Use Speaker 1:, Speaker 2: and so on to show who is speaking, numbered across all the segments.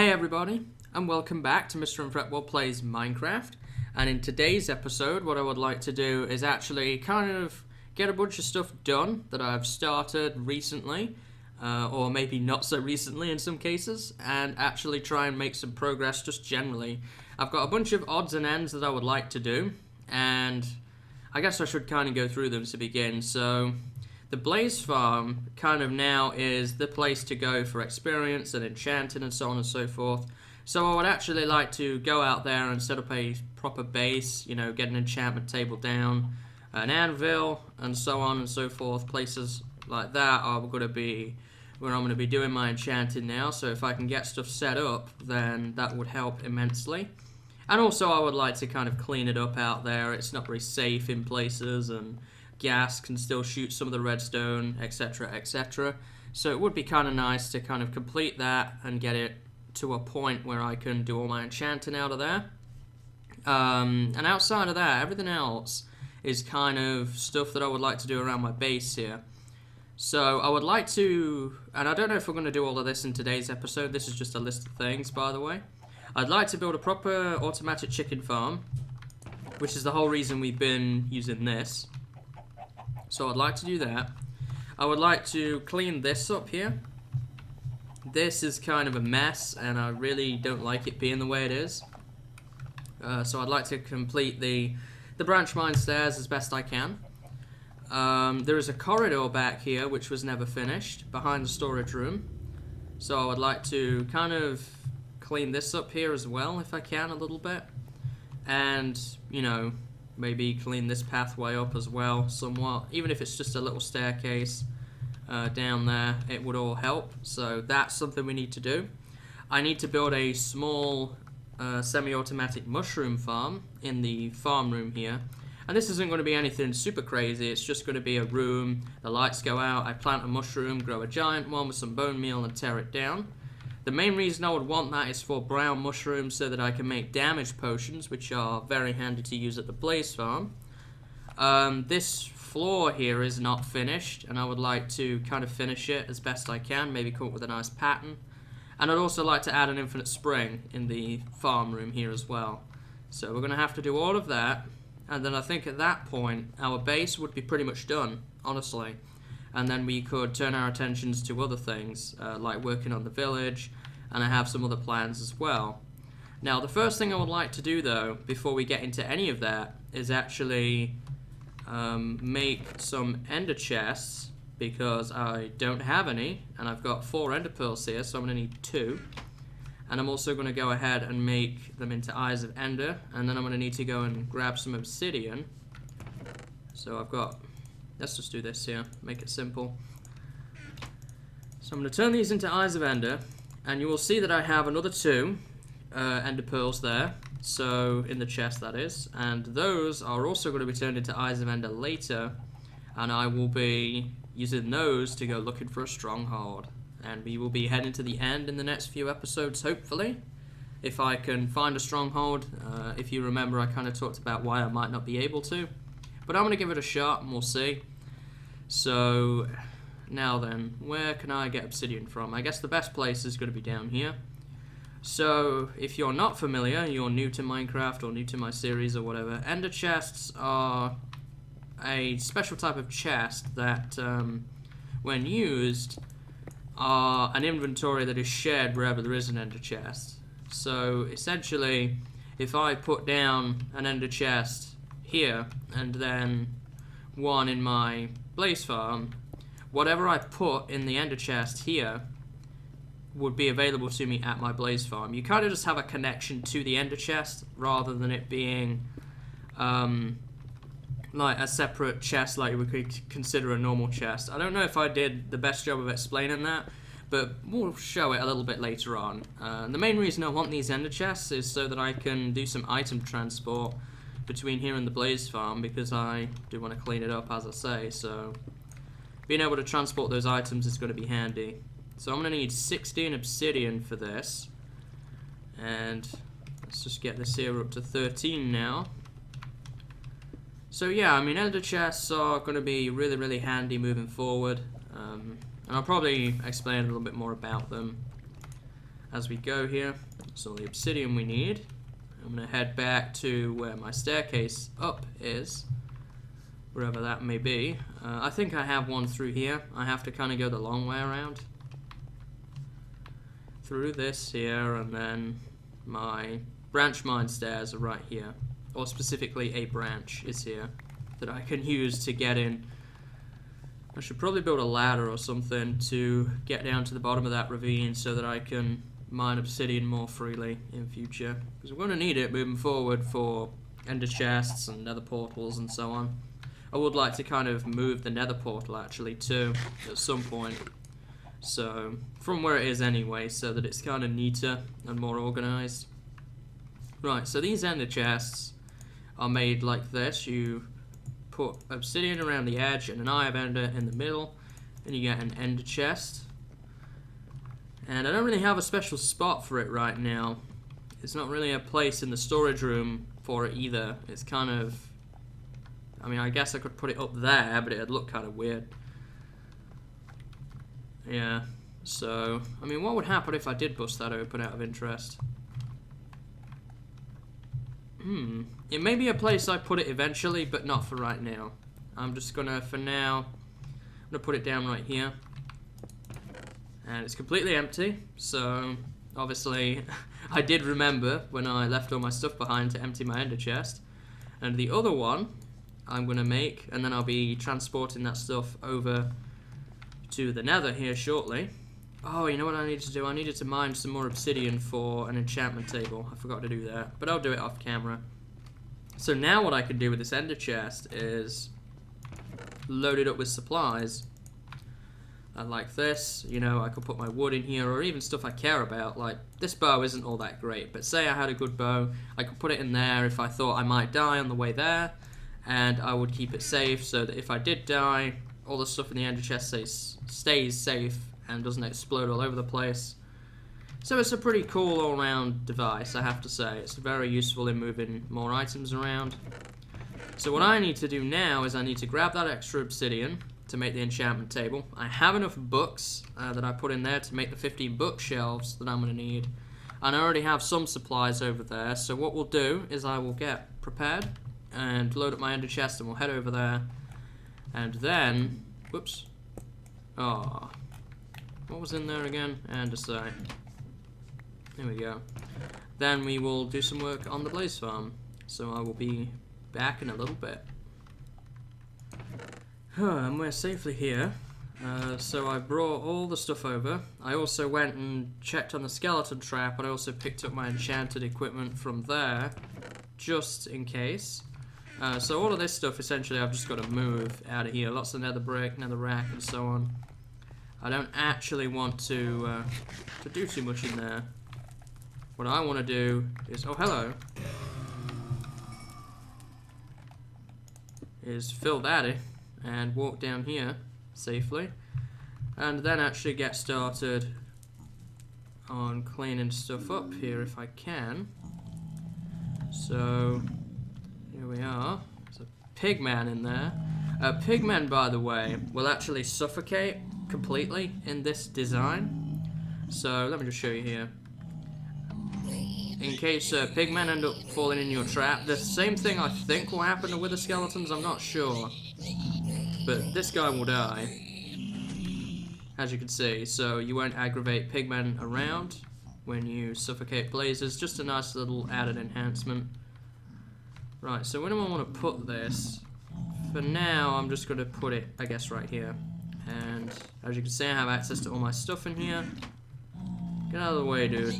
Speaker 1: Hey everybody, and welcome back to MrMFretwell Plays Minecraft. And in today's episode, what I would like to do is actually kind of get a bunch of stuff done that I've started recently, or maybe not so recently in some cases, and actually try and make some progress just generally. I've got a bunch of odds and ends that I would like to do, and I guess I should kind of go through them to begin. So the Blaze Farm kind of now is the place to go for experience and enchanting and so on and so forth. So I would actually like to go out there and set up a proper base, you know, get an enchantment table down, an anvil, and so on and so forth. Places like that are going to be where I'm going to be doing my enchanting now. So if I can get stuff set up, then that would help immensely. And also I would like to kind of clean it up out there. It's not very safe in places, and gas can still shoot some of the redstone, etc, etc. So it would be kind of nice to kind of complete that and get it to a point where I can do all my enchanting out of there. And outside of that, everything else is kind of stuff that I would like to do around my base here. So I would like to, and I don't know if we're going to do all of this in today's episode, this is just a list of things, by the way. I'd like to build a proper automatic chicken farm, which is the whole reason we've been using this. So I'd like to do that. I would like to clean this up here. This is kind of a mess, and I really don't like it being the way it is. So I'd like to complete the branch mine stairs as best I can. There is a corridor back here which was never finished behind the storage room. So I would like to kind of clean this up here as well if I can a little bit. And, you know, maybe clean this pathway up as well somewhat. Even if it's just a little staircase down there, it would all help. So that's something we need to do. I need to build a small semi-automatic mushroom farm in the farm room here. And this isn't going to be anything super crazy. It's just going to be a room, the lights go out, I plant a mushroom, grow a giant one with some bone meal and tear it down. The main reason I would want that is for brown mushrooms so that I can make damage potions, which are very handy to use at the Blaze Farm. This floor here is not finished, and I would like to kind of finish it as best I can, maybe come up with a nice pattern. And I'd also like to add an infinite spring in the farm room here as well. So we're going to have to do all of that, and then I think at that point our base would be pretty much done, honestly. And then we could turn our attentions to other things, like working on the village, and I have some other plans as well. Now, the first thing I would like to do, though, before we get into any of that, is actually make some ender chests, because I don't have any, and I've got 4 ender pearls here, so I'm going to need 2. And I'm also going to go ahead and make them into eyes of ender, and then I'm going to need to go and grab some obsidian. So I've got... Let's just do this here, make it simple. So I'm going to turn these into Eyes of Ender, and you will see that I have another 2 Ender Pearls there, so in the chest that is, and those are also going to be turned into Eyes of Ender later, and I will be using those to go looking for a stronghold. And we will be heading to the end in the next few episodes, hopefully, if I can find a stronghold. If you remember, I kind of talked about why I might not be able to. But I'm going to give it a shot and we'll see. So, now then, where can I get obsidian from? I guess the best place is going to be down here. So, if you're not familiar, you're new to Minecraft or new to my series or whatever, ender chests are a special type of chest that, when used, are an inventory that is shared wherever there is an ender chest. So, essentially, if I put down an ender chest here, and then one in my Blaze Farm, whatever I put in the ender chest here would be available to me at my Blaze Farm. You kind of just have a connection to the ender chest rather than it being like a separate chest like we could consider a normal chest. I don't know if I did the best job of explaining that, but we'll show it a little bit later on. The main reason I want these ender chests is so that I can do some item transport between here and the Blaze Farm, because I do want to clean it up, as I say, so being able to transport those items is going to be handy. So I'm going to need 16 obsidian for this, and let's just get this here up to 13 now. So yeah, I mean, ender chests are going to be really, really handy moving forward, and I'll probably explain a little bit more about them as we go here. So the obsidian we need. I'm going to head back to where my staircase up is, wherever that may be. I think I have one through here. I have to kind of go the long way around. Through this here, and then my branch mine stairs are right here. Or specifically a branch is here that I can use to get in. I should probably build a ladder or something to get down to the bottom of that ravine so that I can mine obsidian more freely in future. Because we're going to need it moving forward for ender chests and nether portals and so on. I would like to kind of move the nether portal actually too at some point. So, from where it is anyway, so that it's kind of neater and more organised. Right, so these ender chests are made like this. You put obsidian around the edge and an eye of ender in the middle, and you get an ender chest. And I don't really have a special spot for it right now. It's not really a place in the storage room for it either. It's kind of... I mean, I guess I could put it up there, but it'd look kind of weird. Yeah, so, I mean, what would happen if I did bust that open out of interest? It may be a place I put it eventually, but not for right now. I'm just gonna, for now, I'm gonna put it down right here. And it's completely empty, so, obviously, I did remember when I left all my stuff behind to empty my ender chest. And the other one, I'm gonna make, and then I'll be transporting that stuff over to the nether here shortly. Oh, you know what I needed to do? I needed to mine some more obsidian for an enchantment table. I forgot to do that, but I'll do it off camera. So now what I can do with this ender chest is load it up with supplies. And like this, you know, I could put my wood in here, or even stuff I care about. Like, this bow isn't all that great, but say I had a good bow, I could put it in there if I thought I might die on the way there, and I would keep it safe so that if I did die, all the stuff in the ender chest stays safe and doesn't explode all over the place. So it's a pretty cool all-round device, I have to say. It's very useful in moving more items around. So what I need to do now is I need to grab that extra obsidian to make the enchantment table. I have enough books that I put in there to make the 15 bookshelves that I'm going to need. And I already have some supplies over there, so what we'll do is I will get prepared and load up my ender chest and we'll head over there. And then, whoops, what was in there again? Andesite. There we go. Then we will do some work on the blaze farm. So I will be back in a little bit. And we're safely here. So I brought all the stuff over. I also went and checked on the skeleton trap, but I also picked up my enchanted equipment from there, just in case. So all of this stuff, essentially, I've just got to move out of here. Lots of nether brick, nether rack, and so on. I don't actually want to do too much in there. What I want to do is... Oh, hello. Is fill that in and walk down here safely. And then actually get started on cleaning stuff up here if I can. So... Here we are. There's a pigman in there. Pigmen, by the way, will actually suffocate completely in this design. So let me just show you here. In case pigmen end up falling in your trap, the same thing I think will happen to wither skeletons, I'm not sure. But this guy will die, as you can see, so you won't aggravate pigmen around when you suffocate blazes. Just a nice little added enhancement. Right, so where do I want to put this? For now, I'm just going to put it, I guess, right here. And as you can see, I have access to all my stuff in here. Get out of the way, dude.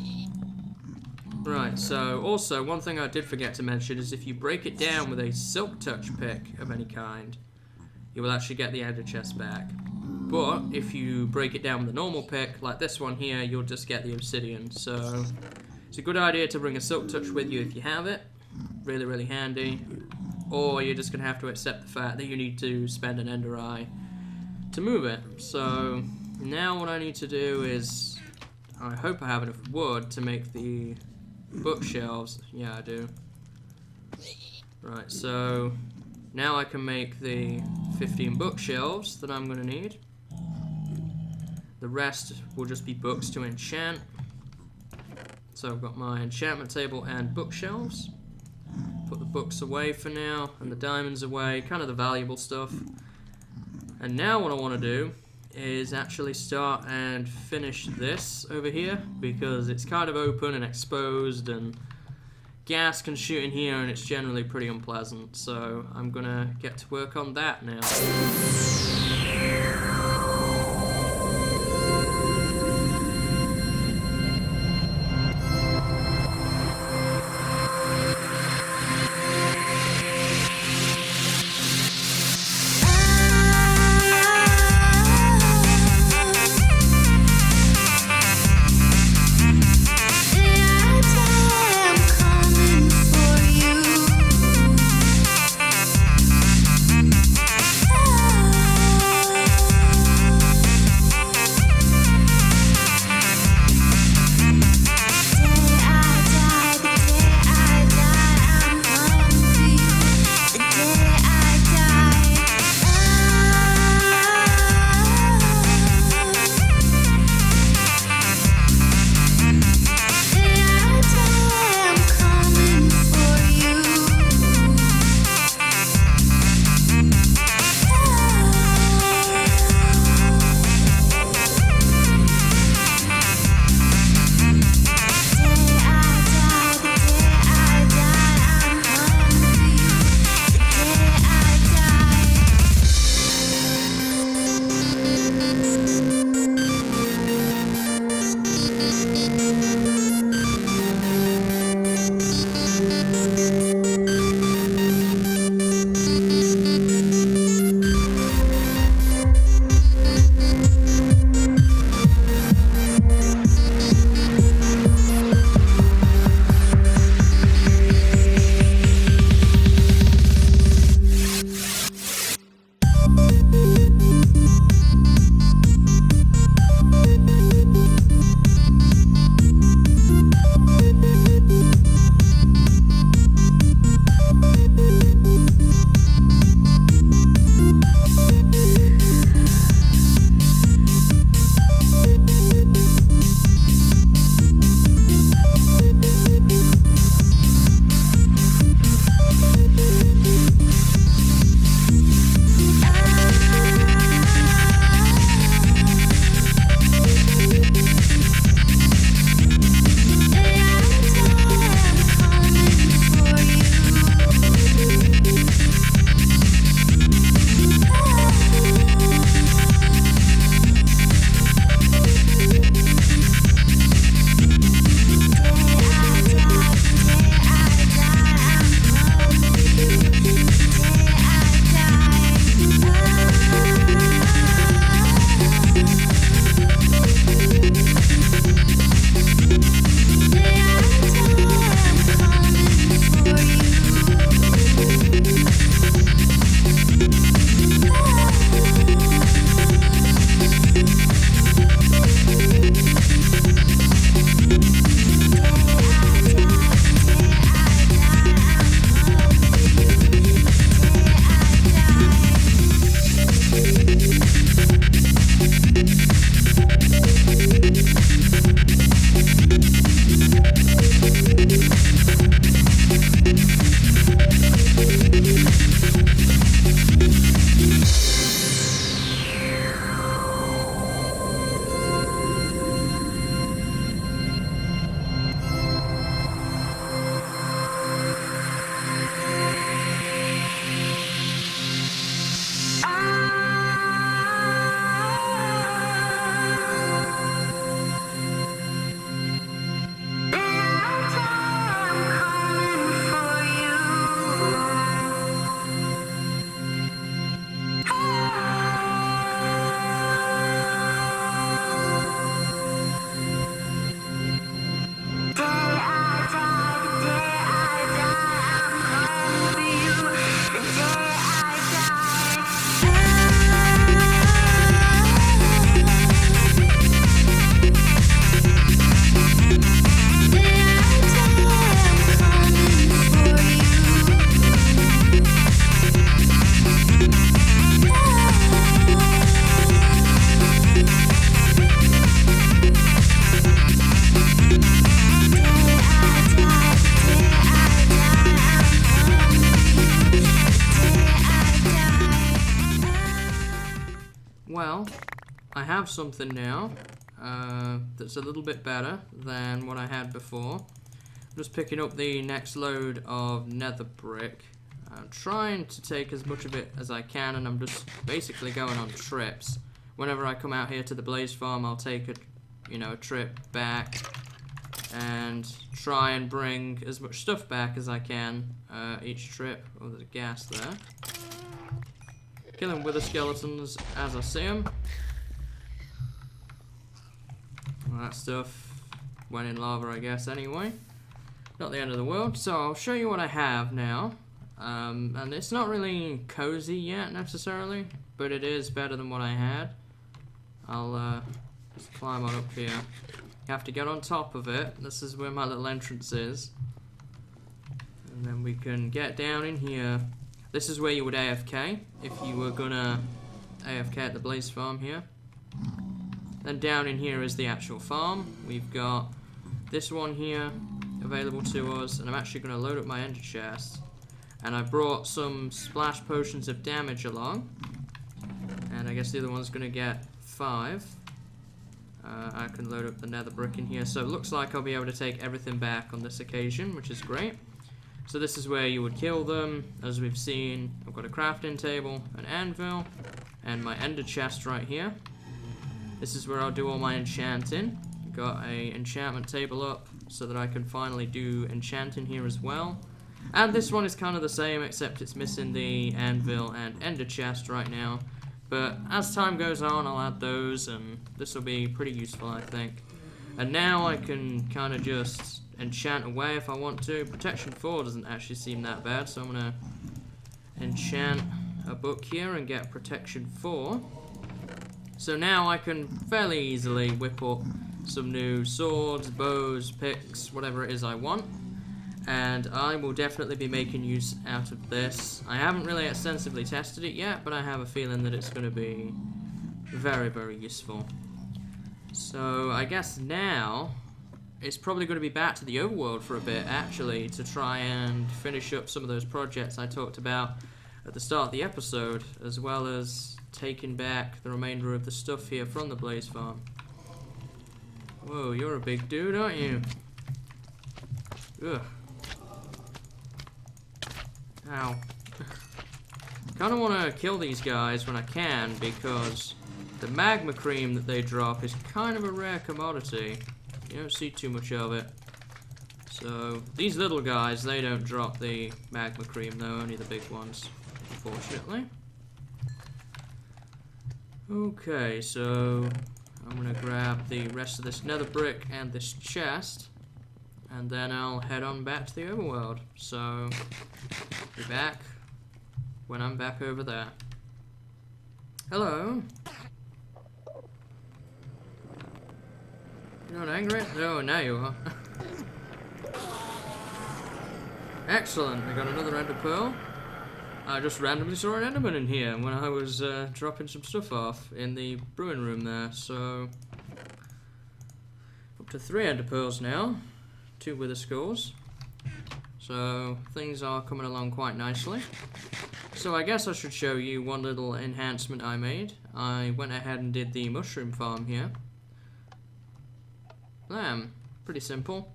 Speaker 1: Right, so also, one thing I did forget to mention is if you break it down with a silk touch pick of any kind, you will actually get the ender chest back. But if you break it down with a normal pick, like this one here, you'll just get the obsidian. So it's a good idea to bring a silk touch with you if you have it. Really, really handy. Or you're just going to have to accept the fact that you need to spend an ender eye to move it. So now what I need to do is, I hope I have enough wood to make the bookshelves. Yeah, I do. Right, so now I can make the 15 bookshelves that I'm going to need. The rest will just be books to enchant. So I've got my enchantment table and bookshelves. Put the books away for now, and the diamonds away, kind of the valuable stuff. And now what I want to do is actually start and finish this over here, because it's kind of open and exposed, and gas can shoot in here, and it's generally pretty unpleasant. So I'm gonna get to work on that now. Well, I have something now that's a little bit better than what I had before. I'm just picking up the next load of nether brick. I'm trying to take as much of it as I can, and I'm just basically going on trips. Whenever I come out here to the blaze farm, I'll take a trip back and try and bring as much stuff back as I can each trip. Oh, there's gas there. Killing wither skeletons as I see them. Well, that stuff went in lava, I guess, anyway. Not the end of the world. So I'll show you what I have now. And it's not really cozy yet, necessarily, but it is better than what I had. I'll just climb on up here. You have to get on top of it. This is where my little entrance is. And then we can get down in here. This is where you would AFK if you were gonna AFK at the blaze farm here. Then down in here is the actual farm. We've got this one here available to us, and I'm actually gonna load up my ender chest. And I brought some splash potions of damage along. And I guess the other one's gonna get 5. I can load up the nether brick in here. So it looks like I'll be able to take everything back on this occasion, which is great. So this is where you would kill them. As we've seen, I've got a crafting table, an anvil, and my ender chest right here. This is where I'll do all my enchanting. Got a enchantment table up so that I can finally do enchanting here as well. And this one is kind of the same, except it's missing the anvil and ender chest right now. But as time goes on, I'll add those, and this will be pretty useful, I think. And now I can kind of just enchant away if I want to. Protection 4 doesn't actually seem that bad, so I'm going to enchant a book here and get protection 4. So now I can fairly easily whip up some new swords, bows, picks, whatever it is I want. And I will definitely be making use out of this. I haven't really extensively tested it yet, but I have a feeling that it's going to be very, very useful. So I guess now it's probably going to be back to the overworld for a bit, actually, to try and finish up some of those projects I talked about at the start of the episode, as well as taking back the remainder of the stuff here from the blaze farm. Whoa, you're a big dude, aren't you? Ugh. Ow. Kind of want to kill these guys when I can, because the magma cream that they drop is kind of a rare commodity. You don't see too much of it. So, these little guys, they don't drop the magma cream though, only the big ones, unfortunately. Okay, so I'm going to grab the rest of this nether brick and this chest, and then I'll head on back to the overworld. So, be back when I'm back over there. Hello. You're not angry? Oh, now you are. Excellent, we got another ender pearl. I just randomly saw an enderman in here when I was dropping some stuff off in the brewing room there, so up to 3 ender pearls now, 2 wither skulls. So things are coming along quite nicely. So I guess I should show you one little enhancement I made. I went ahead and did the mushroom farm here. Pretty simple.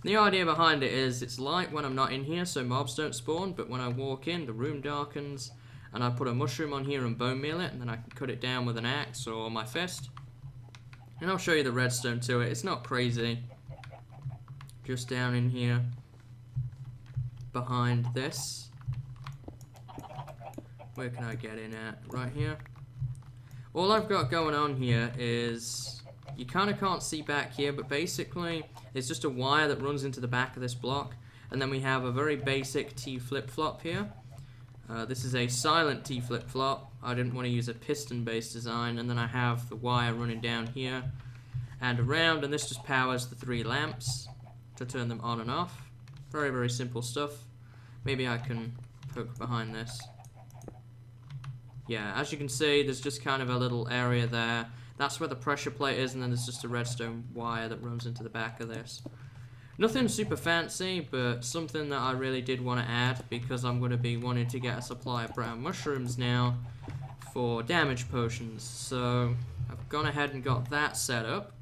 Speaker 1: The idea behind it is it's light when I'm not in here, so mobs don't spawn, but when I walk in, the room darkens, and I put a mushroom on here and bone meal it, and then I can cut it down with an axe or my fist. And I'll show you the redstone to it. It's not crazy. Just down in here, behind this. Where can I get in at? Right here. All I've got going on here is, you kind of can't see back here, but basically it's just a wire that runs into the back of this block, and then we have a very basic T flip-flop here. This is a silent T flip-flop. I didn't want to use a piston-based design, and then I have the wire running down here and around, and this just powers the 3 lamps to turn them on and off. Very, very simple stuff. Maybe I can poke behind this. Yeah, as you can see, there's just kind of a little area there. That's where the pressure plate is, and then there's just a redstone wire that runs into the back of this. Nothing super fancy, but something that I really did want to add, because I'm going to be wanting to get a supply of brown mushrooms now for damage potions. So I've gone ahead and got that set up.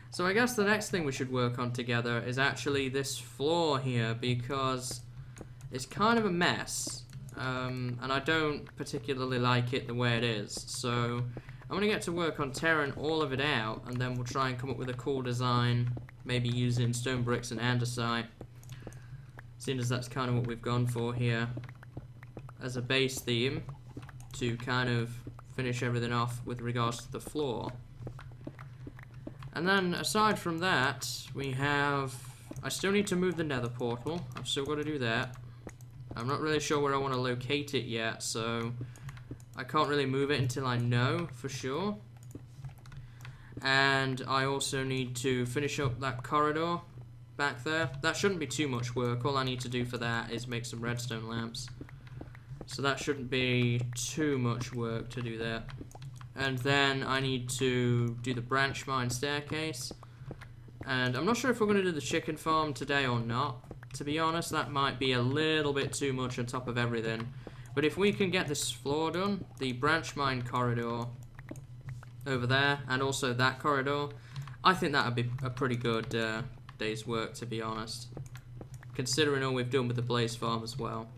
Speaker 1: So I guess the next thing we should work on together is actually this floor here, because it's kind of a mess. And I don't particularly like it the way it is. So I'm going to get to work on tearing all of it out, and then we'll try and come up with a cool design, maybe using stone bricks and andesite, seeing as that's kind of what we've gone for here as a base theme to kind of finish everything off with regards to the floor. And then aside from that, we have, I still need to move the nether portal. I've still got to do that. I'm not really sure where I want to locate it yet, so I can't really move it until I know for sure. And I also need to finish up that corridor back there. That shouldn't be too much work. All I need to do for that is make some redstone lamps. So that shouldn't be too much work to do that. And then I need to do the branch mine staircase. And I'm not sure if we're going to do the chicken farm today or not. To be honest, that might be a little bit too much on top of everything. But if we can get this floor done, the branch mine corridor over there, and also that corridor, I think that would be a pretty good day's work, to be honest. Considering all we've done with the blaze farm as well.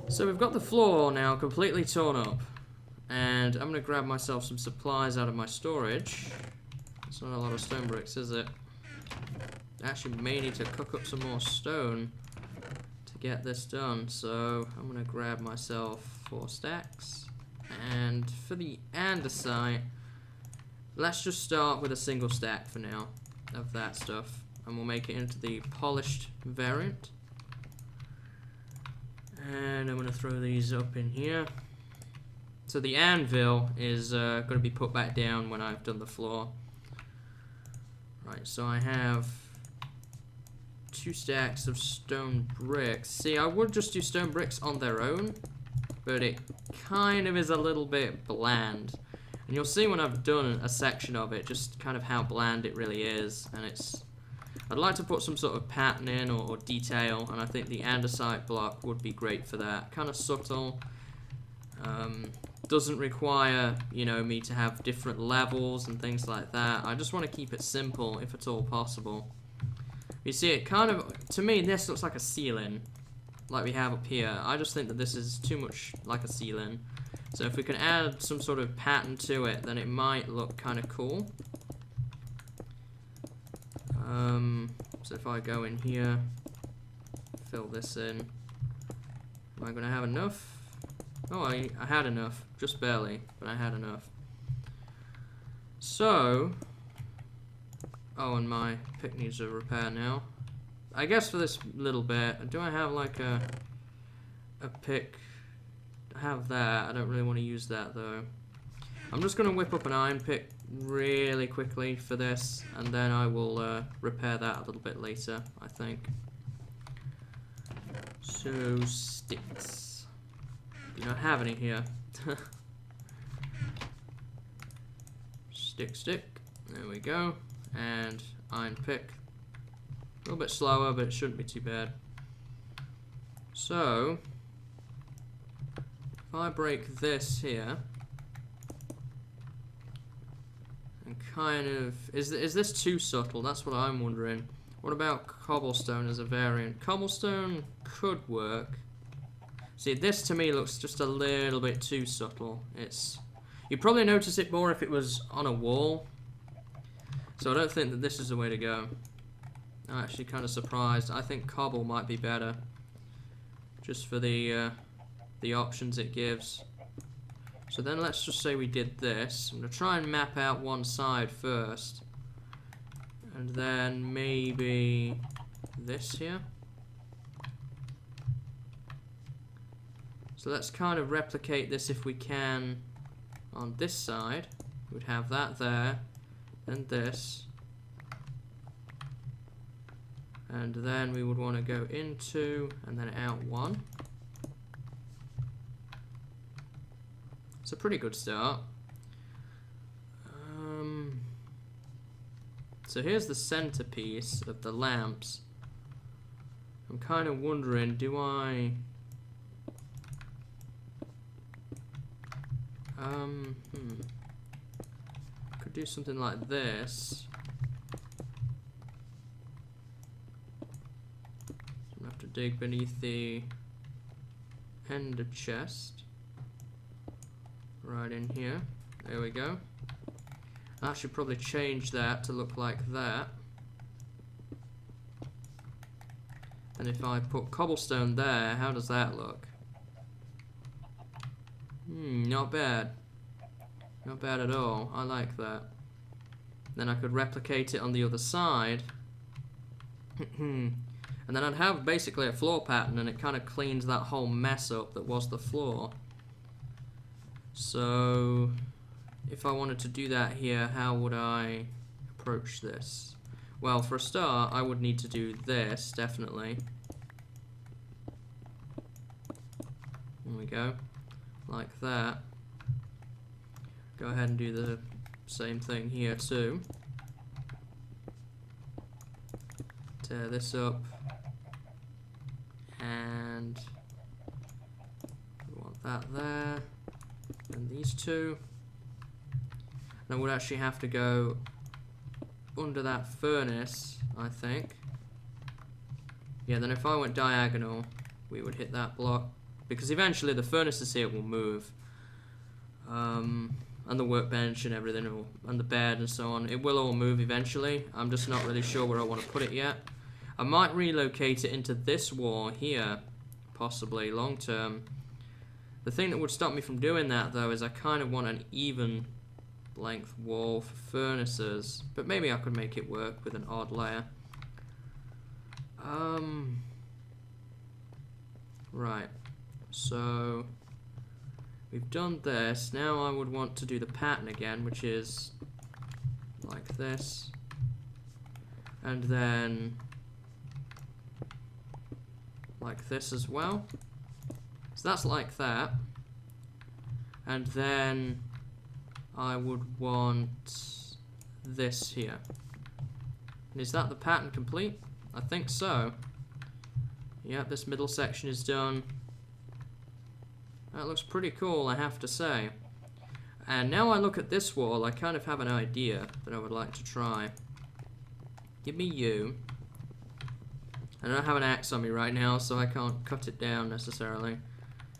Speaker 1: So we've got the floor now completely torn up. And I'm going to grab myself some supplies out of my storage. It's not a lot of stone bricks, is it? I actually may need to cook up some more stone to get this done. So I'm going to grab myself 4 stacks. And for the andesite, let's just start with a single stack for now of that stuff. And we'll make it into the polished variant. And I'm going to throw these up in here. So the anvil is going to be put back down when I've done the floor. Right, so I have 2 stacks of stone bricks. See, I would just do stone bricks on their own, but it kind of is a little bit bland. And you'll see when I've done a section of it, just kind of how bland it really is. And it's, I'd like to put some sort of pattern in or detail, and I think the andesite block would be great for that. Kind of subtle. Doesn't require, you know, me to have different levels and things like that. I just want to keep it simple, if at all possible. You see, it kind of, to me, this looks like a ceiling, like we have up here. I just think that this is too much like a ceiling. So if we can add some sort of pattern to it, then it might look kind of cool. So if I go in here, fill this in, am I going to have enough? Oh, I had enough. Just barely, but I had enough. So, oh, and my pick needs a repair now. I guess for this little bit, do I have like a pick? I have that. I don't really want to use that though. I'm just going to whip up an iron pick really quickly for this, and then I will repair that a little bit later, I think. So, sticks. We don't have any here. Stick. There we go. And iron pick. A little bit slower, but it shouldn't be too bad. So, if I break this here, and kind of, is this too subtle? That's what I'm wondering. What about cobblestone as a variant? Cobblestone could work. See, this to me looks just a little bit too subtle. You'd probably notice it more if it was on a wall. So I don't think that this is the way to go. I'm actually kind of surprised. I think cobble might be better, just for the options it gives. So then let's just say we did this. I'm going to try and map out one side first. And then maybe this here. So let's kind of replicate this if we can on this side. We'd have that there, and this. And then we would want to go into, and then out one. It's a pretty good start. So here's the centerpiece of the lamps. I'm kind of wondering, do I Could do something like this. I'm gonna have to dig beneath the ender chest. Right in here. There we go. I should probably change that to look like that. And if I put cobblestone there, how does that look? Not bad. Not bad at all. I like that. Then I could replicate it on the other side. And then I'd have basically a floor pattern, and it kind of cleans that whole mess up that was the floor. So if I wanted to do that here, how would I approach this? Well, for a start, I would need to do this, definitely. There we go. Like that. Go ahead and do the same thing here too. Tear this up. And we want that there. And these two. And I would actually have to go under that furnace, I think. Yeah, then if I went diagonal, we would hit that block. Because eventually the furnaces here will move. And the workbench and everything, and the bed and so on. It will all move eventually. I'm just not really sure where I want to put it yet. I might relocate it into this wall here, possibly, long term. The thing that would stop me from doing that, though, is I kind of want an even length wall for furnaces. But maybe I could make it work with an odd layer. Right. So we've done this. Now I would want to do the pattern again, which is like this. And then like this as well. So that's like that. And then I would want this here. And is that the pattern complete? I think so. Yep, this middle section is done. That looks pretty cool, I have to say. And now I look at this wall, I kind of have an idea that I would like to try. Give me you. I don't have an axe on me right now, so I can't cut it down necessarily.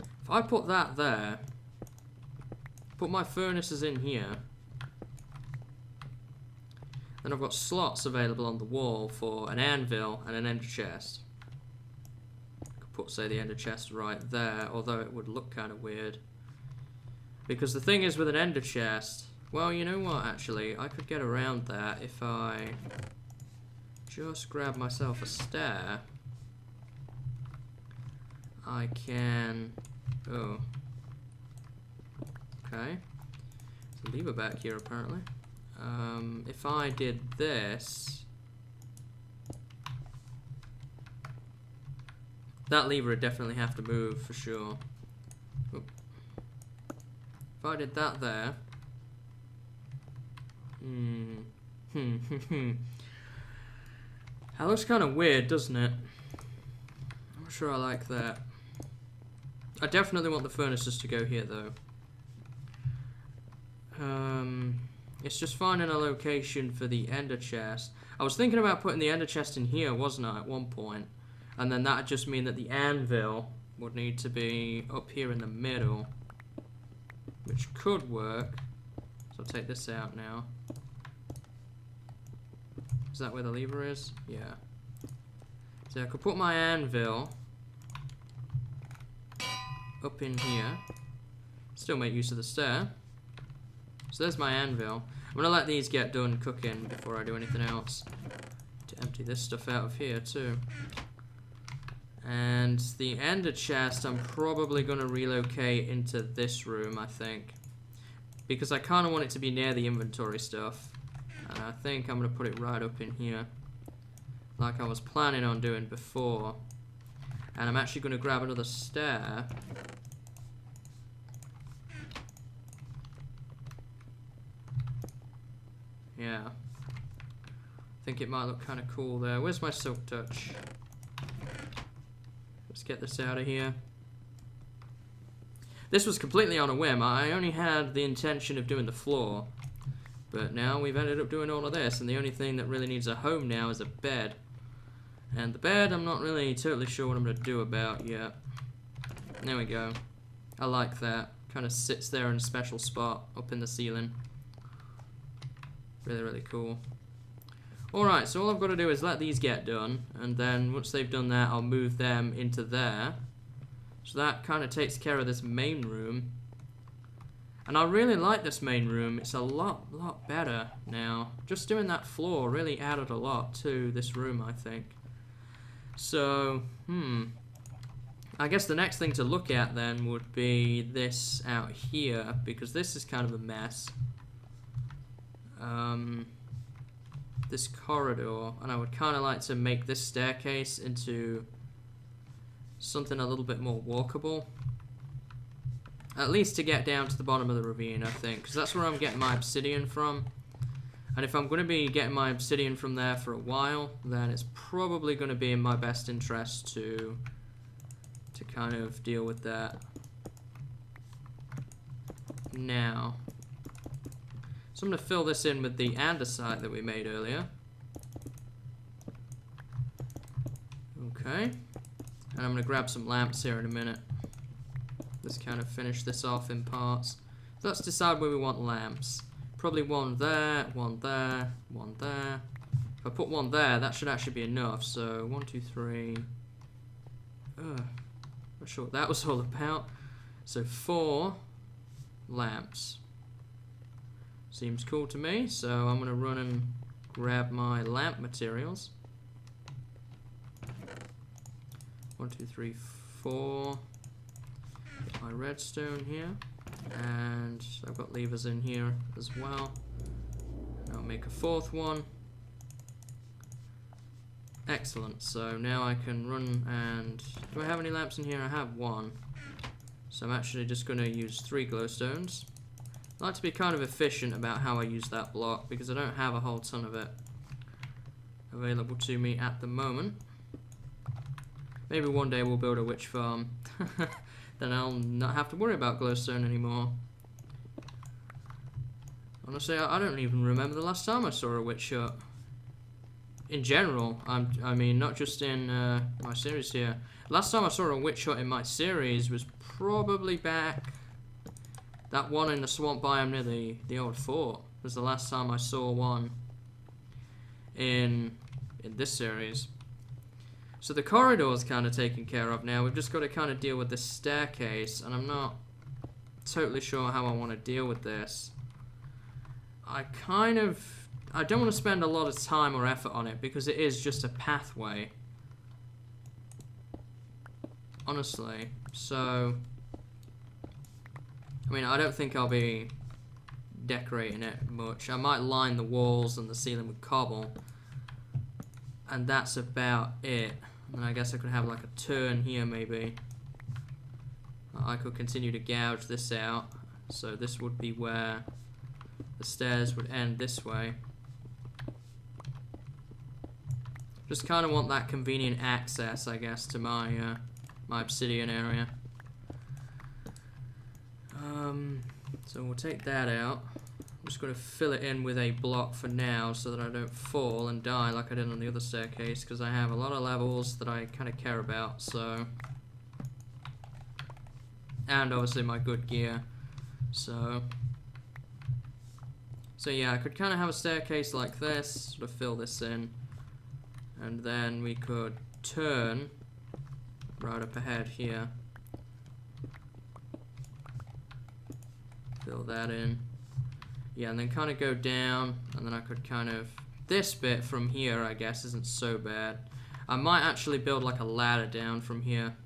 Speaker 1: If I put that there, put my furnaces in here, then I've got slots available on the wall for an anvil and an ender chest. Put, say, the ender chest right there, although it would look kind of weird. Because the thing is with an ender chest, well, you know what, actually, I could get around that if I just grab myself a stair. I can... oh. Okay. There's a lever back here, apparently. If I did this... that lever would definitely have to move, for sure. Oop. If I did that there... that looks kind of weird, doesn't it? I'm not sure I like that. I definitely want the furnaces to go here, though. It's just finding a location for the ender chest. I was thinking about putting the ender chest in here, wasn't I, at one point? And then that would just mean that the anvil would need to be up here in the middle, which could work. So I'll take this out now. Is that where the lever is? Yeah. So I could put my anvil up in here. Still make use of the stair. So there's my anvil. I'm going to let these get done cooking before I do anything else. To empty this stuff out of here too. And the ender chest I'm probably going to relocate into this room, I think. Because I kind of want it to be near the inventory stuff. And I think I'm going to put it right up in here. Like I was planning on doing before. And I'm actually going to grab another stair. Yeah. I think it might look kind of cool there. Where's my silk touch? Let's get this out of here. This was completely on a whim. I only had the intention of doing the floor. But now we've ended up doing all of this, and the only thing that really needs a home now is a bed. And the bed, I'm not really totally sure what I'm going to do about yet. There we go. I like that. Kind of sits there in a special spot up in the ceiling. Really, really cool. Alright, so all I've got to do is let these get done, and then once they've done that, I'll move them into there. So that kind of takes care of this main room. And I really like this main room. It's a lot better now. Just doing that floor really added a lot to this room, I think. So, I guess the next thing to look at then would be this out here, because this is kind of a mess. This corridor, and I would kind of like to make this staircase into something a little bit more walkable. At least to get down to the bottom of the ravine, I think, because that's where I'm getting my obsidian from. And if I'm going to be getting my obsidian from there for a while, then it's probably going to be in my best interest to kind of deal with that now. So I'm going to fill this in with the andesite that we made earlier. Okay. And I'm going to grab some lamps here in a minute. Let's kind of finish this off in parts. So let's decide where we want lamps. Probably one there, one there, one there. If I put one there, that should actually be enough. So 1, 2, 3. Not sure what that was all about. So 4 lamps. Seems cool to me. So I'm going to run and grab my lamp materials. 1, 2, 3, 4. Get my redstone here. And I've got levers in here as well. And I'll make a 4th one. Excellent. So now I can run and... Do I have any lamps in here? I have 1. So I'm actually just going to use 3 glowstones. I like to be kind of efficient about how I use that block, because I don't have a whole ton of it available to me at the moment. Maybe one day we'll build a witch farm. Then I'll not have to worry about glowstone anymore. Honestly, I don't even remember the last time I saw a witch hut. In general, I mean, not just in my series here. Last time I saw a witch hut in my series was probably back... That one in the swamp biome near the old fort was the last time I saw one in this series. So the corridor's kind of taken care of now. We've just got to kind of deal with this staircase, and I'm not totally sure how I want to deal with this. I don't want to spend a lot of time or effort on it, because it is just a pathway. Honestly. So... I mean, I don't think I'll be decorating it much. I might line the walls and the ceiling with cobble. And that's about it. And I guess I could have like a turn here maybe. I could continue to gouge this out. So this would be where the stairs would end this way. Just kind of want that convenient access, I guess, to my my obsidian area. So we'll take that out. I'm just going to fill it in with a block for now so that I don't fall and die like I did on the other staircase, because I have a lot of levels that I kind of care about, so... And obviously my good gear, so yeah, I could kind of have a staircase like this, sort of fill this in, and then we could turn right up ahead here. Fill that in. Yeah, and then kind of go down, and then I could kind of... This bit from here, I guess, isn't so bad. I might actually build like a ladder down from here.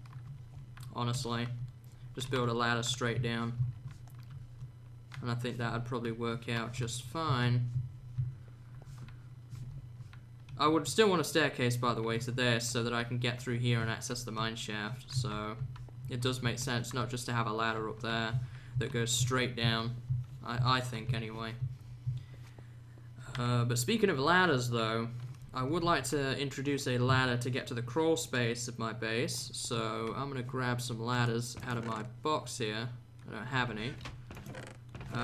Speaker 1: Honestly. Just build a ladder straight down. And I think that would probably work out just fine. I would still want a staircase, by the way, to this, so that I can get through here and access the mine shaft. So, it does make sense not just to have a ladder up there that goes straight down, I think anyway. But speaking of ladders though, I would like to introduce a ladder to get to the crawl space of my base, so I'm going to grab some ladders out of my box here. I don't have any.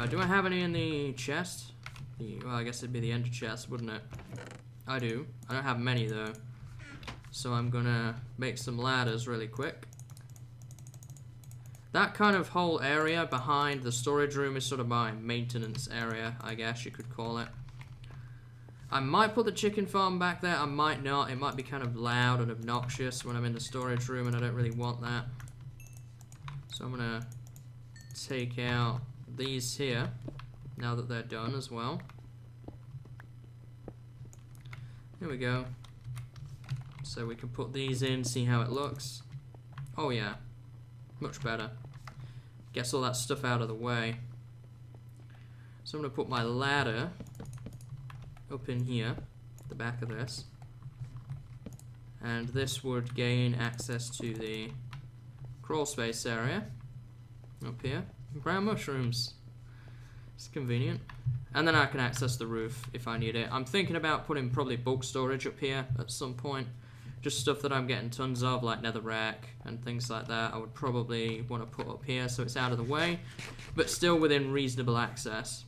Speaker 1: Do I have any in the chest? Well, I guess it'd be the ender chest, wouldn't it? I do. I don't have many, though. So I'm gonna make some ladders really quick. That kind of whole area behind the storage room is sort of my maintenance area, I guess you could call it. I might put the chicken farm back there, I might not. It might be kind of loud and obnoxious when I'm in the storage room, and I don't really want that. So I'm gonna take out these here, now that they're done as well. Here we go. So we can put these in, see how it looks. Oh yeah, much better. Gets all that stuff out of the way. So I'm gonna put my ladder up in here, the back of this. And this would gain access to the crawl space area up here. Brown mushrooms. It's convenient. And then I can access the roof if I need it. I'm thinking about putting probably bulk storage up here at some point. Just stuff that I'm getting tons of, like netherrack and things like that. I would probably want to put up here so it's out of the way, but still within reasonable access.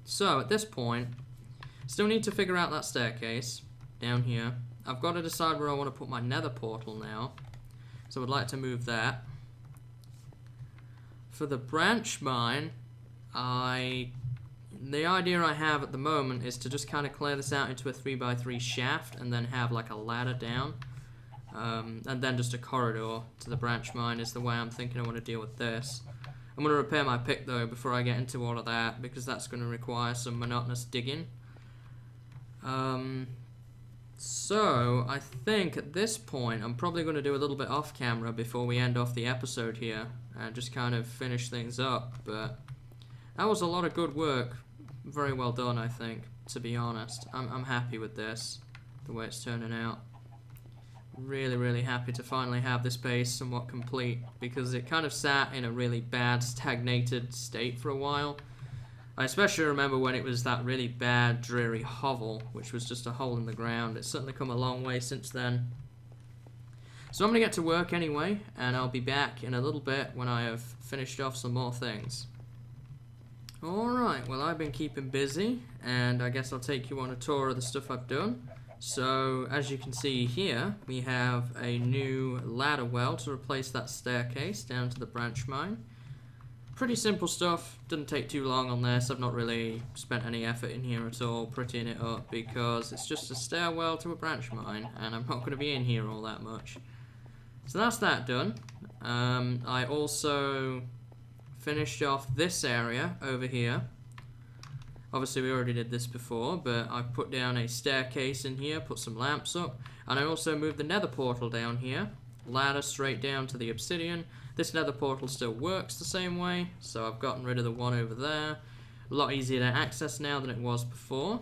Speaker 1: So at this point, still need to figure out that staircase down here. I've got to decide where I want to put my nether portal now. So I would like to move that. For the branch mine, the idea I have at the moment is to just kind of clear this out into a 3x3 shaft and then have like a ladder down. And then just a corridor to the branch mine is the way I'm thinking I want to deal with this. I'm going to repair my pick though before I get into all of that, because that's going to require some monotonous digging. So I think at this point I'm probably going to do a little bit off camera before we end off the episode here and just kind of finish things up. But that was a lot of good work. Very well done, I think, to be honest. I'm happy with this, the way it's turning out. Really, really happy to finally have this base somewhat complete, because it kind of sat in a really bad, stagnated state for a while. I especially remember when it was that really bad, dreary hovel, which was just a hole in the ground. It's certainly come a long way since then. So I'm going to get to work anyway, and I'll be back in a little bit when I have finished off some more things. Alright, well I've been keeping busy, and I guess I'll take you on a tour of the stuff I've done. So, as you can see here, we have a new ladder well to replace that staircase down to the branch mine. Pretty simple stuff, didn't take too long on this. I've not really spent any effort in here at all, prettying it up, because it's just a stairwell to a branch mine, and I'm not going to be in here all that much. So that's that done. I also finished off this area over here. Obviously we already did this before, but I put down a staircase in here, put some lamps up, and I also moved the nether portal down here, ladder straight down to the obsidian. This nether portal still works the same way, so I've gotten rid of the one over there. A lot easier to access now than it was before.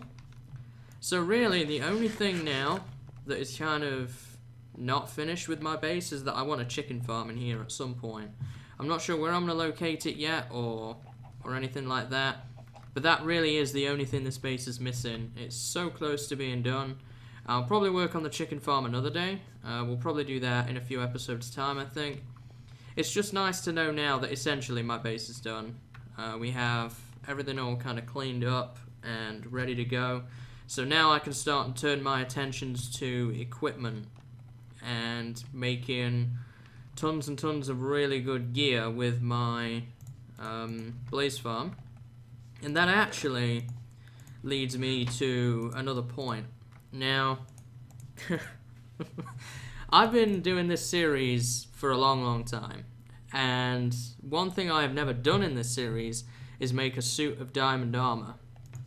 Speaker 1: So really the only thing now that is kind of not finished with my base is that I want a chicken farm in here at some point. I'm not sure where I'm going to locate it yet or anything like that, but that really is the only thing this base is missing. It's so close to being done. I'll probably work on the chicken farm another day. We'll probably do that in a few episodes' time, I think. It's just nice to know now that essentially my base is done. We have everything all kind of cleaned up and ready to go. So now I can start and turn my attentions to equipment and making tons and tons of really good gear with my blaze farm. And that actually leads me to another point. Now, I've been doing this series for a long time, and one thing I have never done in this series is make a suit of diamond armor.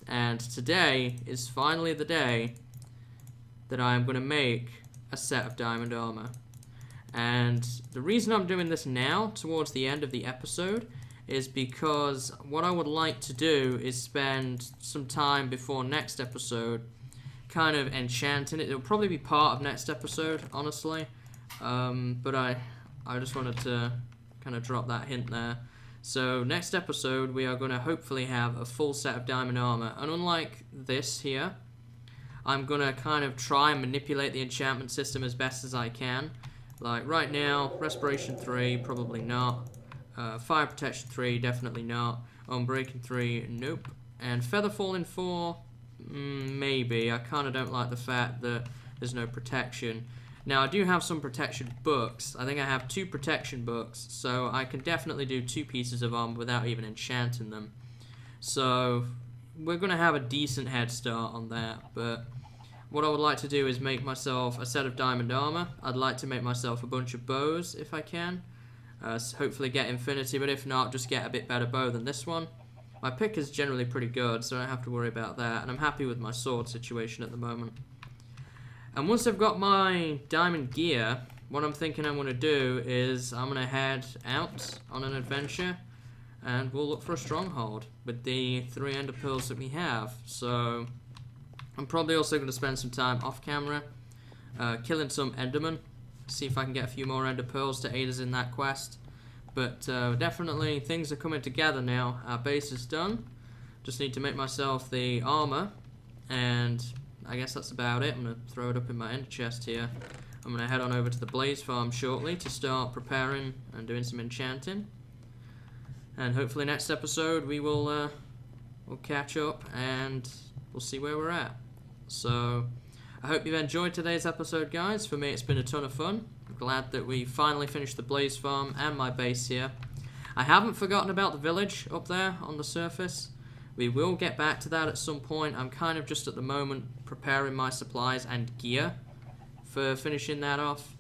Speaker 1: And today is finally the day that I am going to make a set of diamond armor. And the reason I'm doing this now, towards the end of the episode, is because what I would like to do is spend some time before next episode kind of enchanting it. It'll probably be part of next episode, honestly. But I just wanted to kind of drop that hint there. So next episode we are going to hopefully have a full set of diamond armor. And unlike this here, I'm going to kind of try and manipulate the enchantment system as best as I can. Like right now, Respiration 3, probably not. Fire Protection 3, definitely not. Unbreaking 3, nope. And Feather Falling 4, maybe. I kind of don't like the fact that there's no protection. Now, I do have some protection books. I think I have 2 protection books, so I can definitely do 2 pieces of armor without even enchanting them. So, we're going to have a decent head start on that, but what I would like to do is make myself a set of diamond armor. I'd like to make myself a bunch of bows, if I can. Hopefully get infinity, but if not, just get a bit better bow than this one. My pick is generally pretty good, so I don't have to worry about that, and I'm happy with my sword situation at the moment. And once I've got my diamond gear, what I'm thinking I'm going to do is I'm going to head out on an adventure, and we'll look for a stronghold with the 3 ender pearls that we have. So I'm probably also going to spend some time off camera killing some endermen, see if I can get a few more ender pearls to aid us in that quest. But definitely things are coming together now. Our base is done. Just need to make myself the armor, and I guess that's about it. I'm going to throw it up in my ender chest here. I'm going to head on over to the blaze farm shortly to start preparing and doing some enchanting. And hopefully next episode we will we'll catch up and we'll see where we're at. So I hope you've enjoyed today's episode, guys. For me, it's been a ton of fun. I'm glad that we finally finished the blaze farm and my base here. I haven't forgotten about the village up there on the surface. We will get back to that at some point. I'm kind of just at the moment preparing my supplies and gear for finishing that off.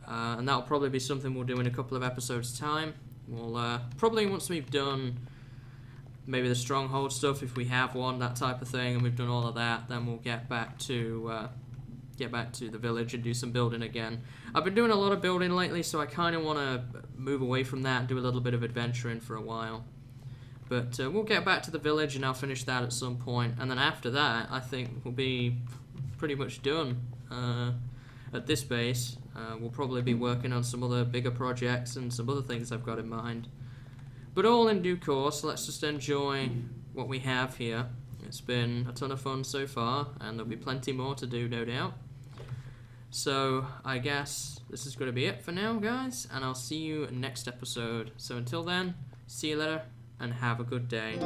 Speaker 1: And that'll probably be something we'll do in a couple of episodes' time. We'll probably, once we've done maybe the stronghold stuff, if we have one, that type of thing, and we've done all of that, then we'll get back to the village and do some building again. I've been doing a lot of building lately, so I kind of want to move away from that and do a little bit of adventuring for a while. But we'll get back to the village and I'll finish that at some point. And then after that, I think we'll be pretty much done at this base. We'll probably be working on some other bigger projects and some other things I've got in mind. But all in due course, let's just enjoy what we have here. It's been a ton of fun so far, and there'll be plenty more to do, no doubt. So I guess this is going to be it for now, guys, and I'll see you next episode. So until then, see you later, and have a good day.